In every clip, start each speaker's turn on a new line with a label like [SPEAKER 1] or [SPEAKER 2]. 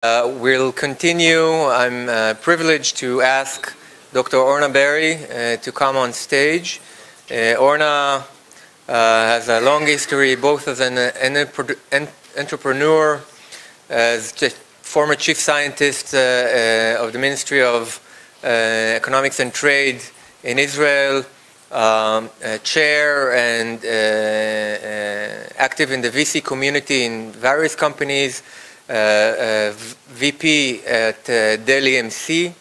[SPEAKER 1] We'll continue. I'm privileged to ask Dr. Orna Berry to come on stage. Orna has a long history both as an entrepreneur, as former chief scientist of the Ministry of Economics and Trade in Israel, chair and active in the VC community in various companies, VP at Dell EMC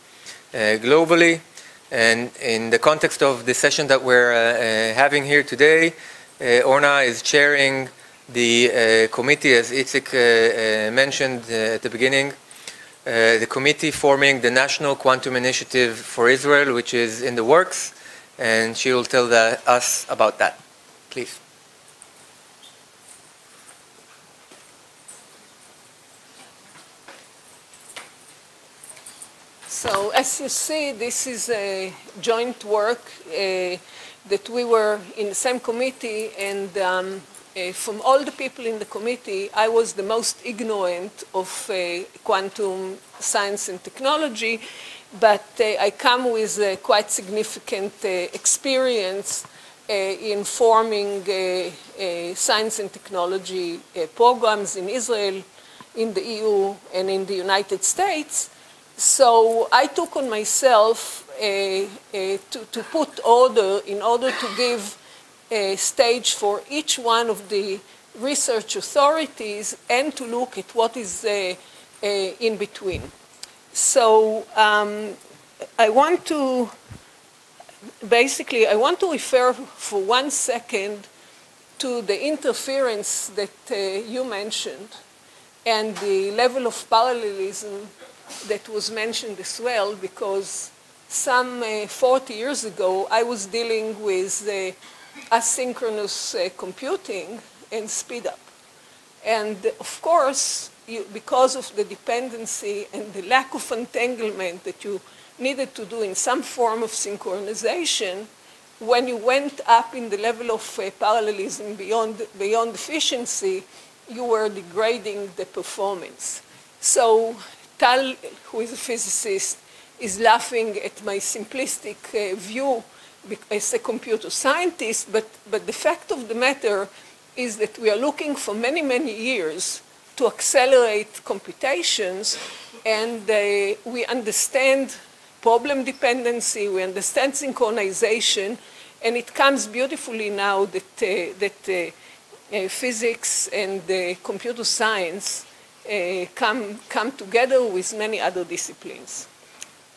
[SPEAKER 1] globally. And in the context of the session that we're having here today, Orna is chairing the committee, as Itzik mentioned at the beginning, the committee forming the National Quantum Initiative for Israel, which is in the works, and she will tell us about that. Please.
[SPEAKER 2] So as you see, this is a joint work that we were in the same committee, and from all the people in the committee, I was the most ignorant of quantum science and technology, but I come with quite significant experience in forming science and technology programs in Israel, in the EU, and in the United States. So I took on myself to put order in order to give a stage for each one of the research authorities and to look at what is in between. So I want to refer for 1 second to the interference that you mentioned and the level of parallelism that was mentioned as well, because some 40 years ago, I was dealing with asynchronous computing and speed up. And of course, because of the dependency and the lack of entanglement that you needed to do in some form of synchronization, when you went up in the level of parallelism beyond efficiency, you were degrading the performance. So Tal, who is a physicist, is laughing at my simplistic view as a computer scientist, but the fact of the matter is that we are looking for many, many years to accelerate computations, and we understand problem dependency, we understand synchronization, and it comes beautifully now that physics and computer science come together with many other disciplines.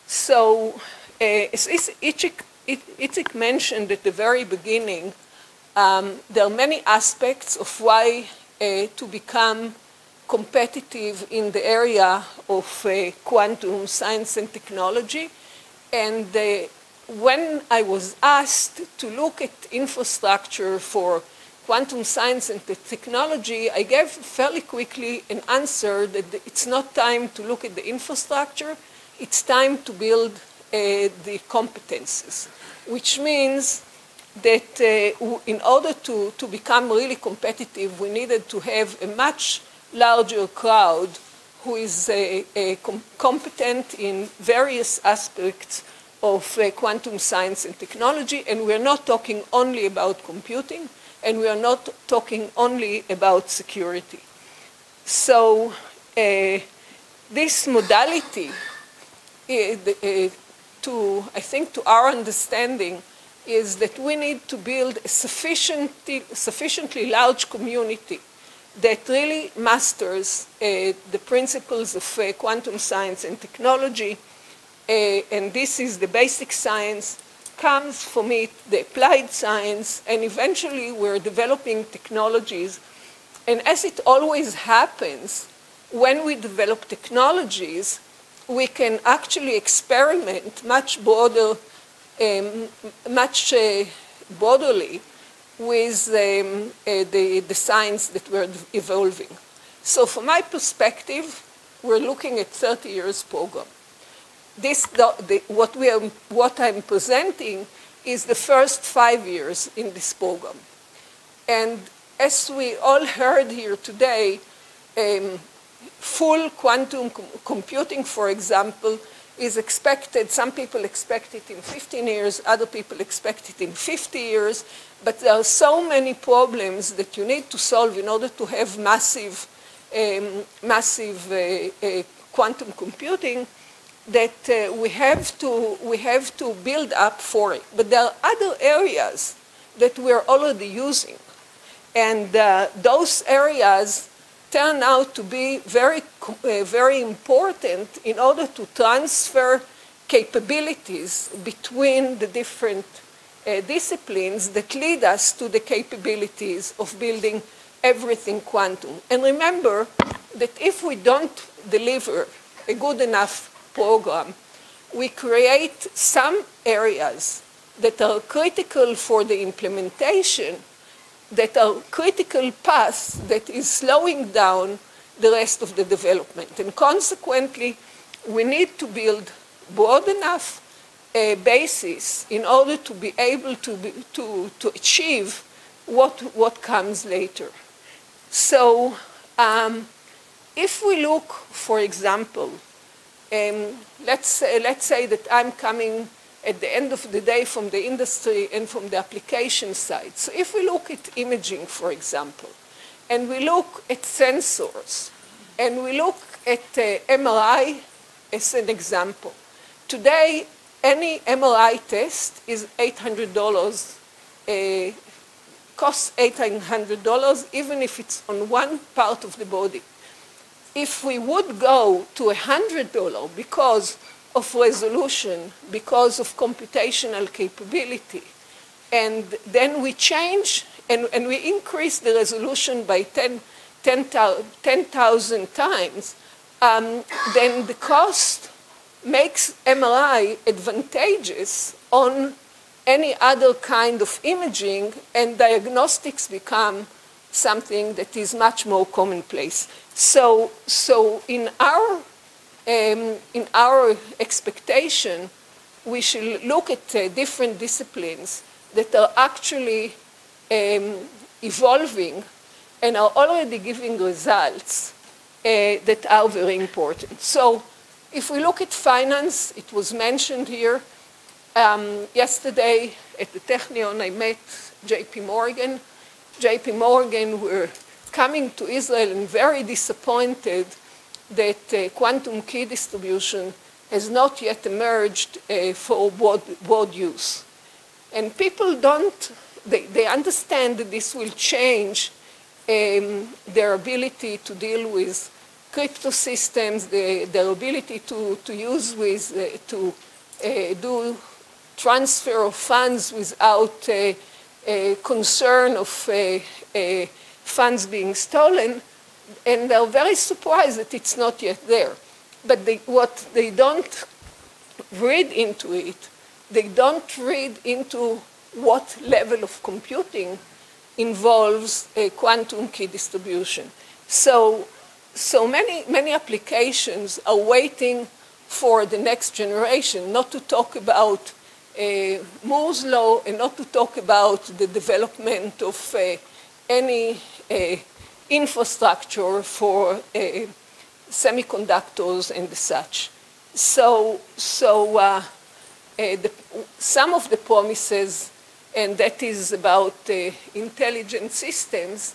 [SPEAKER 2] So as Itzik mentioned at the very beginning, there are many aspects of why to become competitive in the area of quantum science and technology. And when I was asked to look at infrastructure for quantum science and technology, I gave fairly quickly an answer that it's not time to look at the infrastructure, it's time to build the competences, which means that in order to become really competitive, we needed to have a much larger crowd who is competent in various aspects of quantum science and technology, and we're not talking only about computing, and we are not talking only about security. So this modality, I think to our understanding, is that we need to build a sufficiently large community that really masters the principles of quantum science and technology, and this is the basic science, comes from it the applied science, and eventually we're developing technologies. And as it always happens, when we develop technologies, we can actually experiment much broadly with the science that we're evolving. So from my perspective, we're looking at 30 years program. What I'm presenting is the first 5 years in this program. And as we all heard here today, full quantum computing, for example, is expected. Some people expect it in 15 years, other people expect it in 50 years, but there are so many problems that you need to solve in order to have massive quantum computing that we have to build up for it. But there are other areas that we're already using, and those areas turn out to be very important in order to transfer capabilities between the different disciplines that lead us to the capabilities of building everything quantum. And remember that if we don't deliver a good enough program, we create some areas that are critical for the implementation, that are critical paths that is slowing down the rest of the development. And consequently, we need to build broad enough basis in order to be able to achieve what comes later. So if we look, for example, let's say that I'm coming at the end of the day from the industry and from the application side. So if we look at imaging, for example, and we look at sensors, and we look at MRI as an example. Today, any MRI test is $800, costs $800, even if it's on one part of the body. If we would go to $100 because of resolution, because of computational capability, and then we change and we increase the resolution by 10,000 times, then the cost makes MRI advantageous on any other kind of imaging, and diagnostics become something that is much more commonplace. So in our expectation, we should look at different disciplines that are actually evolving and are already giving results that are very important. So if we look at finance, it was mentioned here. Yesterday at the Technion, I met JP Morgan. JP Morgan were coming to Israel and very disappointed that quantum key distribution has not yet emerged for broad use. And people they understand that this will change their ability to deal with crypto systems, their ability to do transfer of funds without concern of funds being stolen, and they're very surprised that it's not yet there. But what they don't read into it, they don't read into what level of computing involves a quantum key distribution. So many applications are waiting for the next generation, not to talk about Moore's law and not to talk about the development of any infrastructure for semiconductors and such. So some of the promises, and that is about intelligent systems,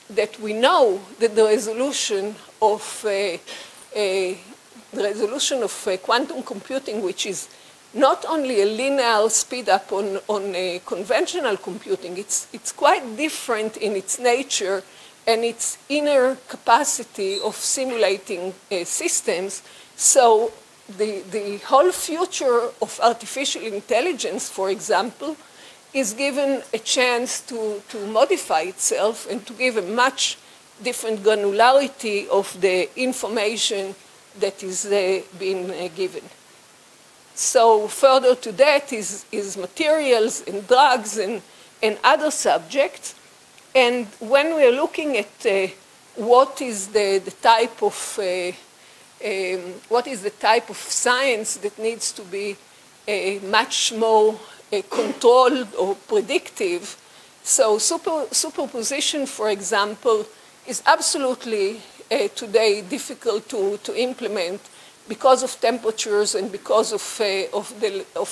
[SPEAKER 2] that we know that the resolution of quantum computing, which is not only a linear speed up on conventional computing, it's quite different in its nature and its inner capacity of simulating systems. So the whole future of artificial intelligence, for example, is given a chance to modify itself and to give a much different granularity of the information that is being given. So further to that is materials and drugs and other subjects. And when we're looking at what is the type of science that needs to be much more controlled or predictive, so superposition, for example, is absolutely today difficult to implement because of temperatures and because of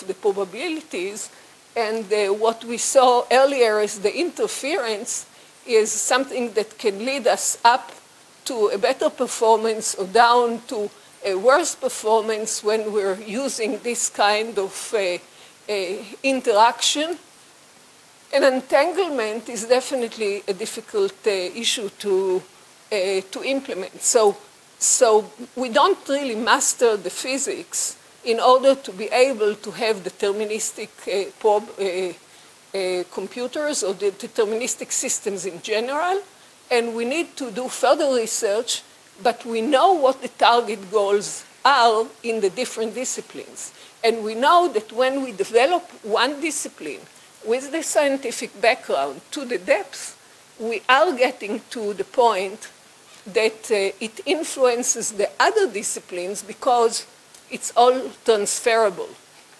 [SPEAKER 2] the probabilities. And what we saw earlier is the interference is something that can lead us up to a better performance or down to a worse performance when we're using this kind of interaction. And entanglement is definitely a difficult issue to implement. So we don't really master the physics in order to be able to have deterministic computers or the deterministic systems in general. And we need to do further research, but we know what the target goals are in the different disciplines. And we know that when we develop one discipline with the scientific background to the depth, we are getting to the point that it influences the other disciplines because it's all transferable.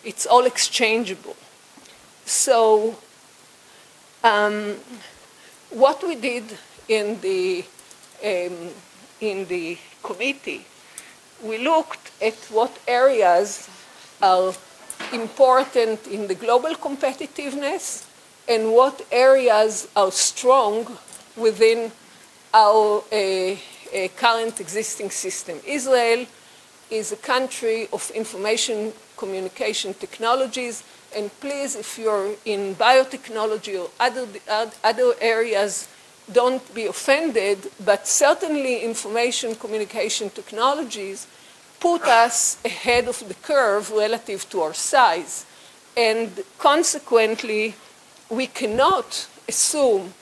[SPEAKER 2] It's all exchangeable. So what we did in the committee, we looked at what areas are important in the global competitiveness and what areas are strong within our current existing system. Israel is a country of information communication technologies, and please, if you're in biotechnology or other areas, don't be offended, but certainly information communication technologies put us ahead of the curve relative to our size. And consequently, we cannot assume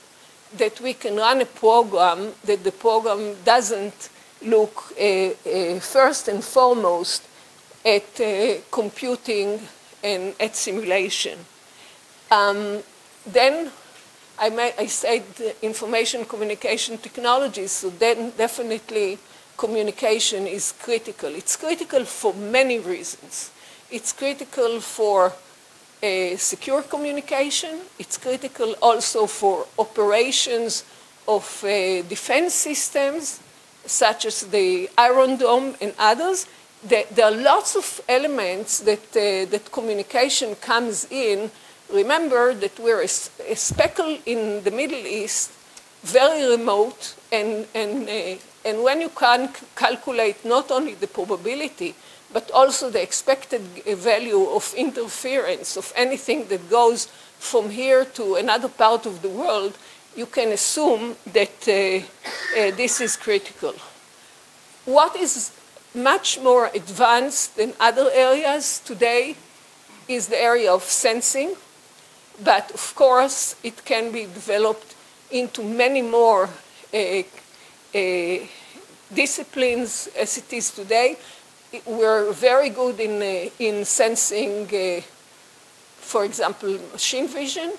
[SPEAKER 2] that we can run a program that the program doesn't look first and foremost at computing and at simulation. Then I said information communication technologies, so then definitely communication is critical. It's critical for many reasons. It's critical for secure communication. It's critical also for operations of defense systems, such as the Iron Dome and others. There are lots of elements that communication comes in. Remember that we're a speckle in the Middle East, very remote, and when you can calculate not only the probability, but also the expected value of interference of anything that goes from here to another part of the world, you can assume that this is critical. What is much more advanced than other areas today is the area of sensing. But of course, it can be developed into many more disciplines as it is today. We're very good in sensing, for example, machine vision,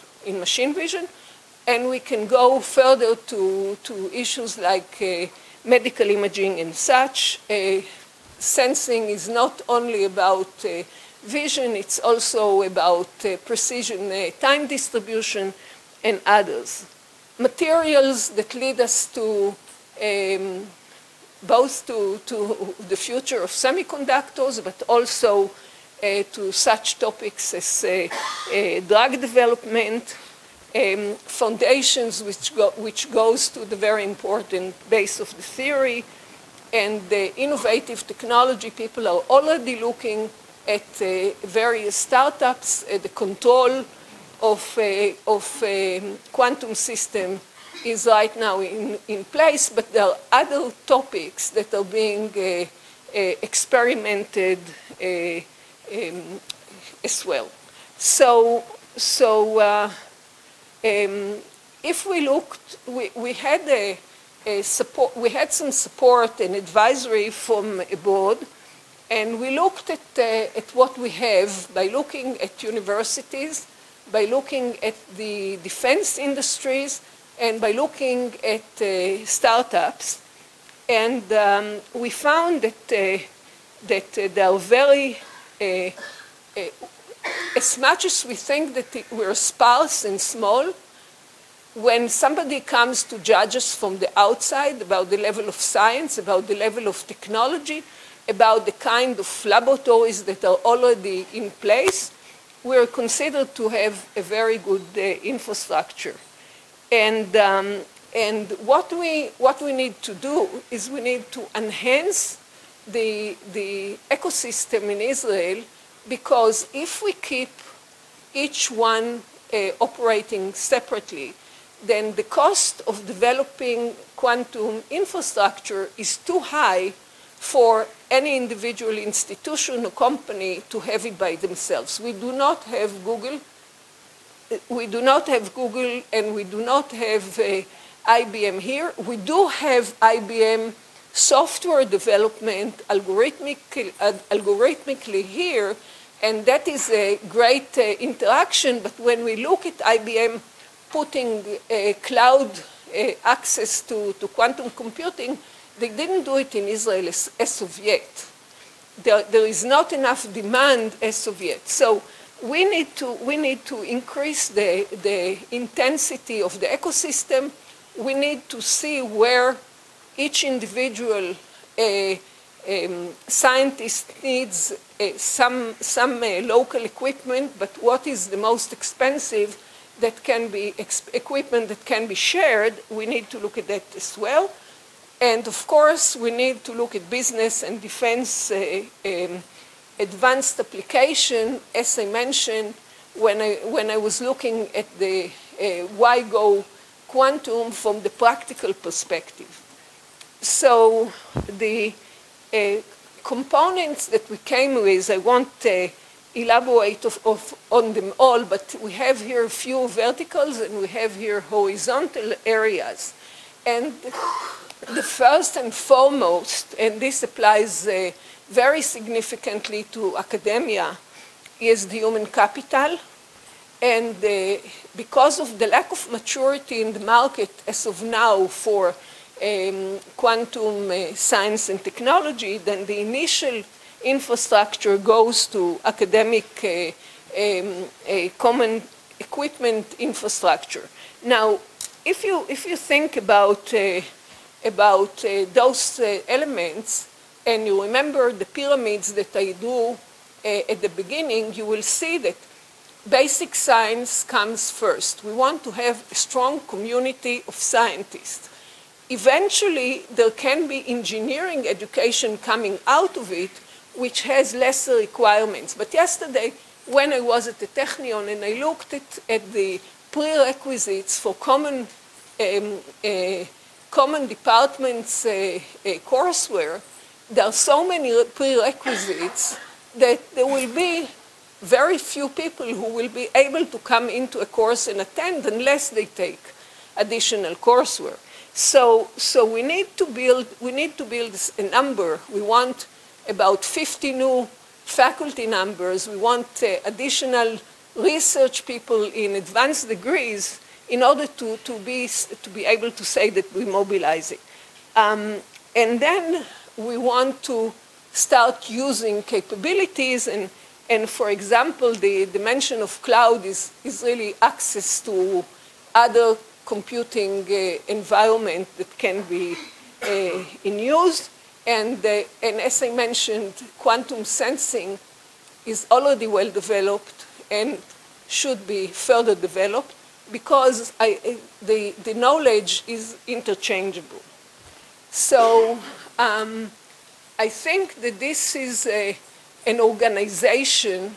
[SPEAKER 2] and we can go further to issues like medical imaging and such. Sensing is not only about vision, it's also about precision time distribution and others. Materials that lead us to both to the future of semiconductors, but also to such topics as drug development, foundations which goes to the very important base of the theory, and the innovative technology. People are already looking at various startups, the control of quantum system is right now in place, but there are other topics that are being experimented as well. So if we looked, we had support. We had some support and advisory from abroad. And we looked at what we have by looking at universities, by looking at the defense industries, and by looking at startups. And we found that they are very, as much as we think that we're sparse and small, when somebody comes to judge us from the outside about the level of science, about the level of technology, about the kind of laboratories that are already in place, we're considered to have a very good infrastructure. And what we need to do is we need to enhance the ecosystem in Israel, because if we keep each one operating separately, then the cost of developing quantum infrastructure is too high for any individual institution or company to have it by themselves. We do not have Google. We do not have Google, and we do not have IBM here. We do have IBM software development algorithmically here, and that is a great interaction. But when we look at IBM putting cloud access to quantum computing, they didn't do it in Israel as of yet. There is not enough demand as of yet. So we need to increase the intensity of the ecosystem. We need to see where each individual scientist needs some local equipment, but what is the most expensive that can be equipment that can be shared. We need to look at that as well. And of course, we need to look at business and defense advanced application. As I mentioned, when I was looking at the why go quantum from the practical perspective. So the components that we came with, I won't elaborate on them all, but we have here a few verticals and we have here horizontal areas. And the first and foremost, and this applies very significantly to academia, is the human capital. And because of the lack of maturity in the market as of now for quantum science and technology, then the initial infrastructure goes to academic common equipment infrastructure. Now, if you think about those elements, and you remember the pyramids that I drew at the beginning, you will see that basic science comes first. We want to have a strong community of scientists. Eventually, there can be engineering education coming out of it, which has lesser requirements. But yesterday, when I was at the Technion and I looked at the prerequisites for common departments courseware, there are so many prerequisites that there will be very few people who will be able to come into a course and attend unless they take additional courseware. So we need to build a number. We want about 50 new faculty numbers. We want additional research people in advanced degrees in order to be able to say that we mobilize it. And then we want to start using capabilities. And for example, the dimension of cloud is really access to other computing environment that can be in use. And as I mentioned, quantum sensing is already well developed and should be further developed because the knowledge is interchangeable. So I think that this is an organization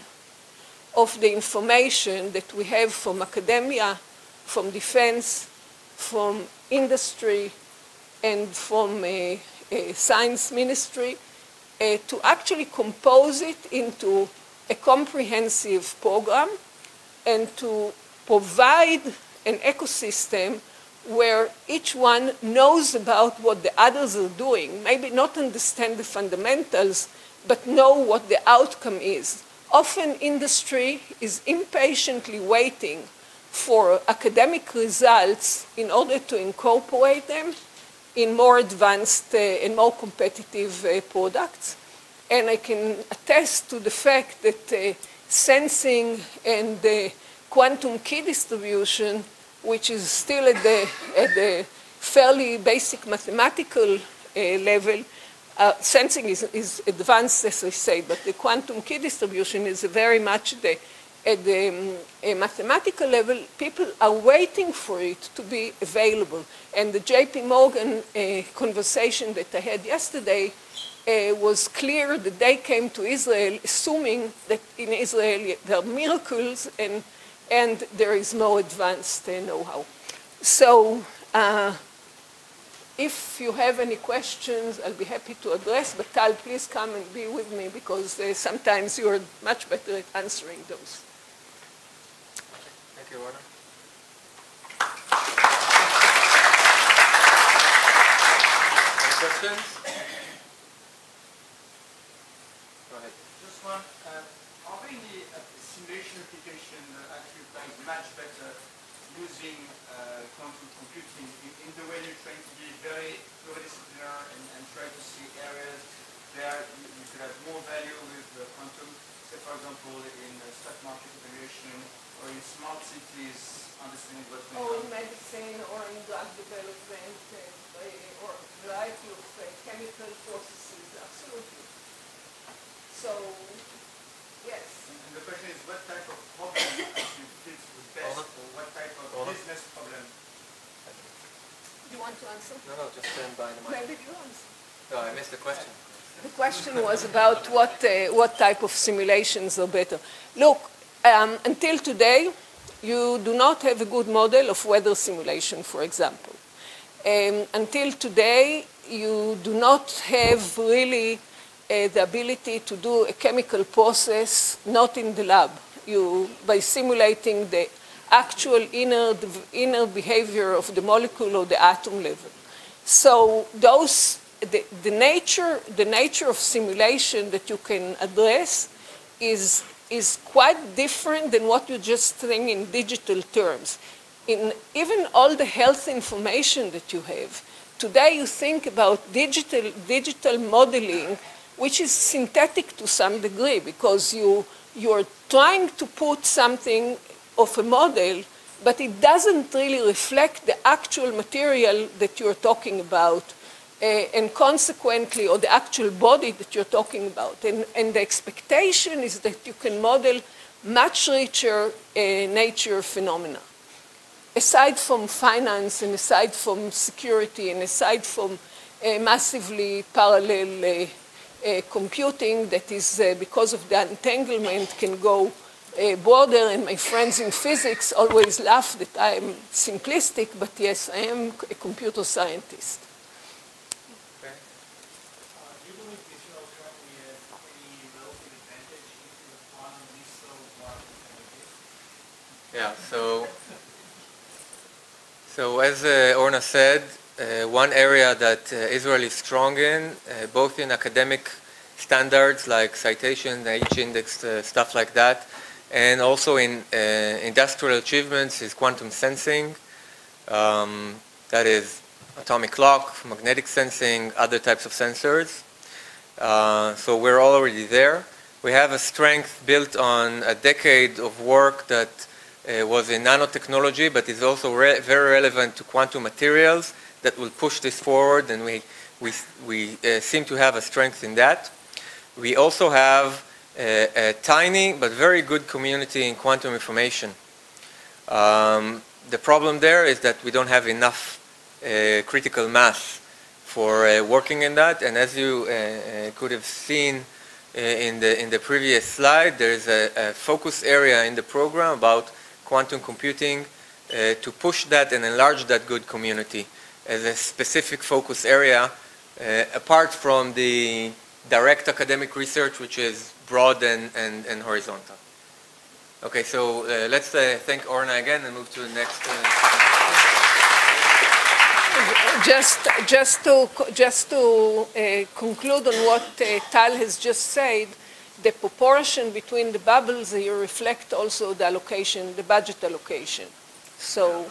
[SPEAKER 2] of the information that we have from academia, from defense, from industry, and from science ministry, to actually compose it into a comprehensive program and to provide an ecosystem where each one knows about what the others are doing, maybe not understand the fundamentals, but know what the outcome is. Often industry is impatiently waiting for academic results in order to incorporate them in more advanced and more competitive products. And I can attest to the fact that sensing and quantum key distribution which is still at the fairly basic mathematical level. Sensing is advanced, as I say, but the quantum key distribution is very much at the mathematical level. People are waiting for it to be available. And the JP Morgan conversation that I had yesterday was clear that they came to Israel assuming that in Israel there are miracles and there is no advanced know-how. So if you have any questions, I'll be happy to address, but Tal, please come and be with me because sometimes you're much better at answering those.
[SPEAKER 1] Thank you, Orna. Any questions? Go ahead.
[SPEAKER 3] Just one. Are there any simulation application that actually plays much better using quantum computing in the way you're trying to be very pluridisciplinary and try to see areas where you could have more value with quantum, say for example in stock market evaluation or in smart cities, understanding what's going on?
[SPEAKER 2] Or in medicine or in drug development or a variety of chemical processes, absolutely. So, yes.
[SPEAKER 3] And the question is what type of problem actually fits the best, or what type of business problem?
[SPEAKER 2] You want to answer?
[SPEAKER 1] No, just stand by the mic.
[SPEAKER 2] When did you answer?
[SPEAKER 1] No, I missed the question.
[SPEAKER 2] The question was about what type of simulations are better. Look, until today, you do not have a good model of weather simulation, for example. Until today, you do not have really the ability to do a chemical process not in the lab. By simulating the actual inner behavior of the molecule or the atom level. So the nature of simulation that you can address is quite different than what you just think in digital terms. In even all the health information that you have, today you think about digital modeling, which is synthetic to some degree because you're trying to put something of a model, but it doesn't really reflect the actual material that you're talking about, and consequently, or the actual body that you're talking about. And the expectation is that you can model much richer nature phenomena. Aside from finance, and aside from security, and aside from massively parallel computing that is, because of the entanglement, can go broader, and my friends in physics always laugh that I am simplistic, but yes, I am a computer scientist.
[SPEAKER 3] Do you believe Israel currently has any relative advantage in the quantum research?
[SPEAKER 1] Yeah, so as Orna said, one area that Israel is strong in, both in academic standards like citations, H-index, stuff like that, and also in industrial achievements is quantum sensing. That is atomic clock, magnetic sensing, other types of sensors. So we're already there. We have a strength built on a decade of work that was in nanotechnology, but is also very relevant to quantum materials that will push this forward, and we seem to have a strength in that. We also have a tiny but very good community in quantum information. The problem there is that we don't have enough critical mass for working in that, and as you could have seen in the previous slide, there is a focus area in the program about quantum computing to push that and enlarge that good community as a specific focus area, apart from the direct academic research, which is broad and horizontal. Okay, so let's thank Orna again and move to the next.
[SPEAKER 2] Just to conclude on what Tal has just said, the proportion between the bubbles here reflect also the allocation, the budget allocation. So.